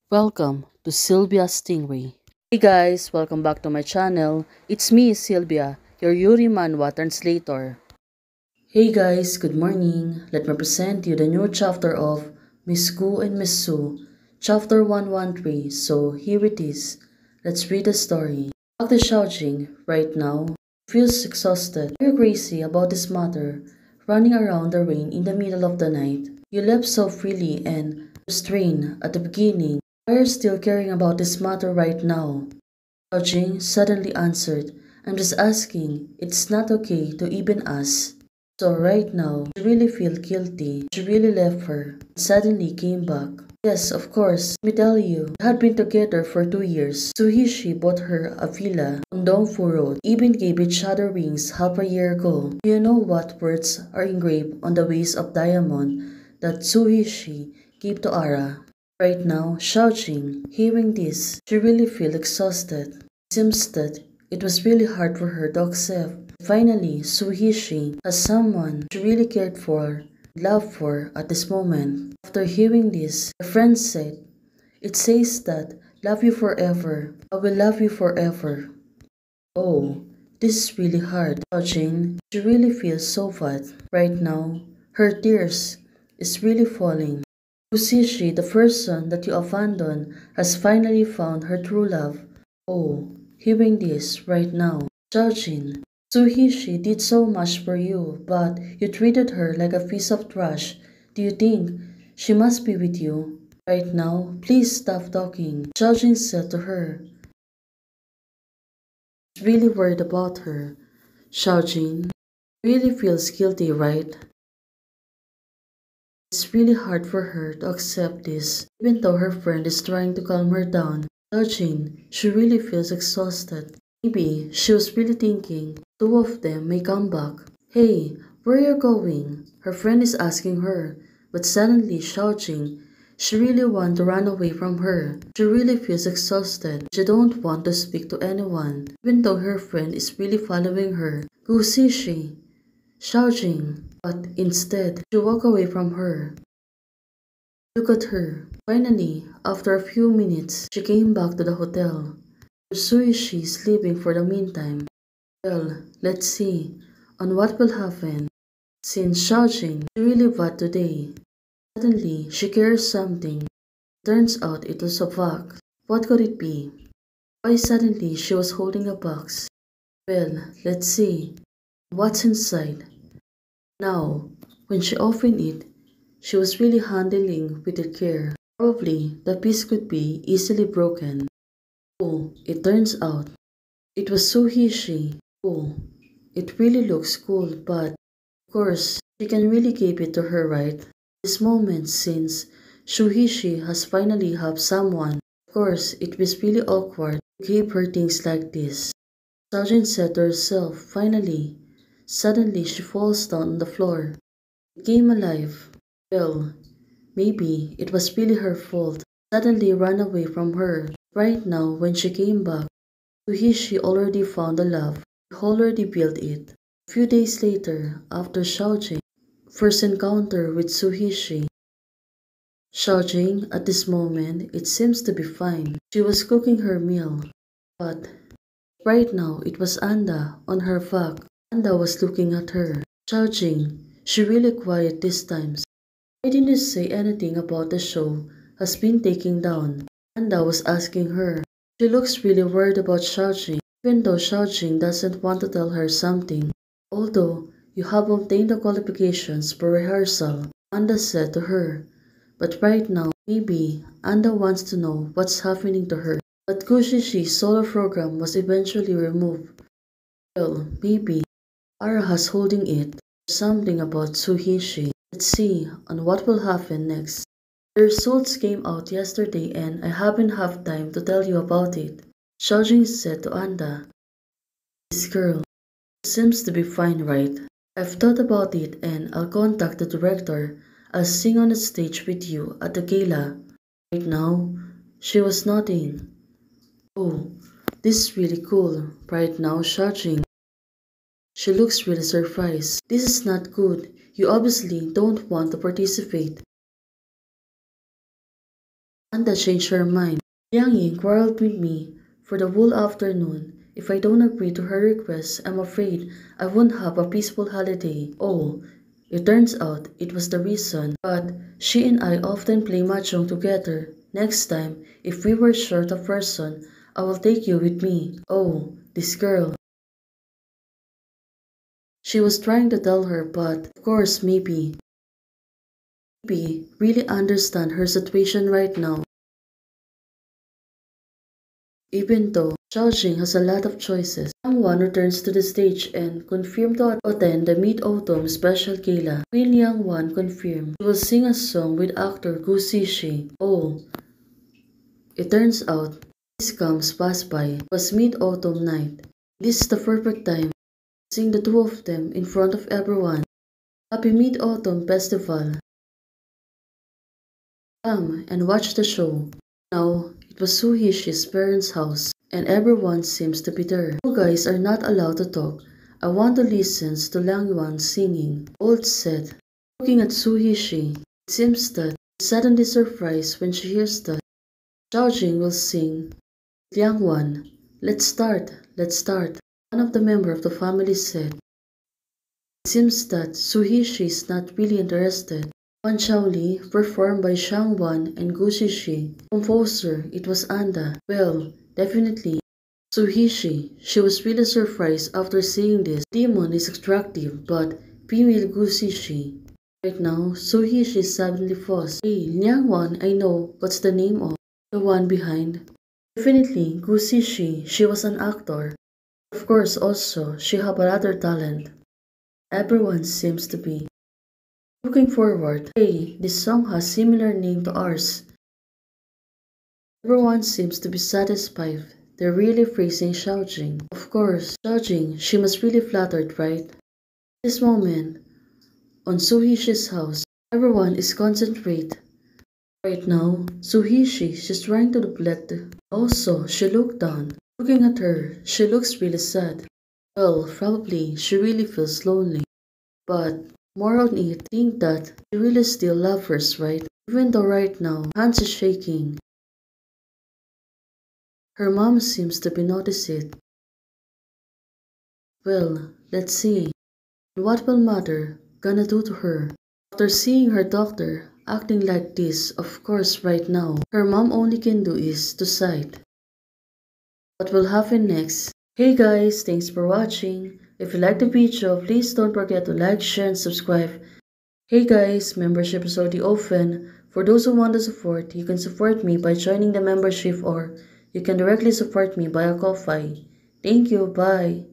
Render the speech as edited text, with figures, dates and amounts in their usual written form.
Welcome to Sylvia Stingray. Hey guys, welcome back to my channel. It's me, Sylvia, your Yuri Manhwa translator. Hey guys, good morning. Let me present you the new chapter of Miss Gu and Miss Su, chapter 113. So here it is. Let's read the story. Dr. Xiaojing, right now, feels exhausted. You're crazy about this matter, running around the rain in the middle of the night. You left so freely and restrained at the beginning. Why are you still caring about this matter right now? Xiao Jing suddenly answered, I'm just asking. It's not okay to even ask. So right now, she really feel guilty. She really left her and suddenly came back. Yes, of course. Let me tell you, they had been together for 2 years. Suhishi bought her a villa on Dongfu Road, even gave each other rings half a year ago. Do you know what words are engraved on the waist of diamond that Suhishi gave to Ara? Right now, Xiaojing, hearing this, she really feels exhausted. It seems that it was really hard for her to accept. Finally, Suhishi has someone she really cared for, loved for at this moment. After hearing this, her friend said, it says that, love you forever, I will love you forever. Oh, this is really hard. Xiaojing, she really feels so bad. Right now, her tears is really falling. Usishi, the person that you abandoned, has finally found her true love. Oh, hearing this right now. Xiaojin, Suhishi did so much for you, but you treated her like a piece of trash. Do you think she must be with you? Right now, please stop talking. Xiaojin said to her. He's really worried about her. Xiaojin really feels guilty, right? It's really hard for her to accept this, even though her friend is trying to calm her down. Judging, she really feels exhausted. Maybe she was really thinking two of them may come back. Hey, where are you going? Her friend is asking her, but suddenly shouting. She really wants to run away from her. She really feels exhausted. She don't want to speak to anyone, even though her friend is really following her. Who is she? Shouting, but instead, she walked away from her. Look at her. Finally, after a few minutes, she came back to the hotel. Suishi is sleeping for the meantime. Well, let's see on what will happen. Since Xiaojing is really bad today, suddenly she carries something. Turns out it was a box. What could it be? Why suddenly she was holding a box? Well, let's see what's inside. Now, when she opened it, she was really handling with care. Probably the piece could be easily broken. Oh, it turns out it was Suhishi. Oh, it really looks cool, but of course, she can really give it to her, right? This moment since Shuhishi has finally have someone. Of course, it was really awkward to give her things like this. Sergeant said to herself, finally. Suddenly, she falls down on the floor. It came alive. Well, maybe it was really her fault. Suddenly ran away from her. Right now, when she came back, Suhishi already found the love. He already built it. A few days later, after Xiaojing first encounter with Suhishi, Xiaojing at this moment it seems to be fine. She was cooking her meal, but right now it was Anda on her back. Anda was looking at her. Xiaojing, she really quiet this time. Why didn't you say anything about the show has been taken down? Anda was asking her. She looks really worried about Xiaojing, even though Xiaojing doesn't want to tell her something. Although you have obtained the qualifications for rehearsal, Anda said to her. But right now, maybe Anda wants to know what's happening to her. But Kushishi's solo program was eventually removed. Well, maybe Ara has holding it. Something about Suhishi. Let's see on what will happen next. The results came out yesterday and I haven't had time to tell you about it. Xiaojing said to Anda, this girl seems to be fine, right? I've thought about it and I'll contact the director. I'll sing on the stage with you at the gala. Right now, she was nodding. Oh, this is really cool. Right now, Xiaojing. She looks really surprised. This is not good. You obviously don't want to participate. Anda changed her mind. Liang Ying quarreled with me for the whole afternoon. If I don't agree to her request, I'm afraid I won't have a peaceful holiday. Oh, it turns out it was the reason. But she and I often play mahjong together. Next time, if we were short a person, I will take you with me. Oh, this girl. She was trying to tell her, but of course, maybe really understand her situation right now. Even though Xiao Jing has a lot of choices, Yang Wan returns to the stage and confirmed to attend the Mid-Autumn Special Gala. Queen Yang Wan confirmed she will sing a song with actor Gu Zishi. Oh, it turns out this comes passed by. It was Mid-Autumn night. This is the perfect time to sing the two of them in front of everyone. Happy Mid-Autumn Festival. Come and watch the show. Now, it was Su Hishi's parents' house, and everyone seems to be there. You guys are not allowed to talk. I want to listen to Liang Yuan singing. Old said. Looking at Su Hishi, it seems that she's suddenly surprised when she hears that Xiao Jing will sing. Liang Wan, let's start, let's start. One of the members of the family said. It seems that Su Hishi is not really interested. Wan Shaoli, performed by Shang Wan and Gu Shishi. Composer, it was Anda. Well, definitely. Suhishi, she was really surprised after seeing this. Demon is attractive, but female Gu Shishi. Right now, Suhishi suddenly paused. Hey, Liang Wan, I know. What's the name of the one behind? Definitely, Gu Shishi. She was an actor. Of course, also, she have another talent. Everyone seems to be looking forward. Hey, this song has similar name to ours. Everyone seems to be satisfied. They're really praising Xiao Jing. Of course, Xiao Jing, she must really flattered, right? This moment, on Suhishi's house, everyone is concentrate. Right now, Suhishi, she's trying to deflect. Also, she looked down. Looking at her, she looks really sad. Well, probably she really feels lonely. But more on it, think that she really still loves her, right? Even though right now, hands is shaking. Her mom seems to be noticing it. Well, let's see. What will mother gonna do to her? After seeing her doctor acting like this, of course right now, her mom only can do is to side. What will happen next? Hey guys, thanks for watching. If you liked the video, please don't forget to like, share, and subscribe. Hey guys, membership is already open. For those who want to support, you can support me by joining the membership or you can directly support me by a Ko-Fi. Thank you, bye.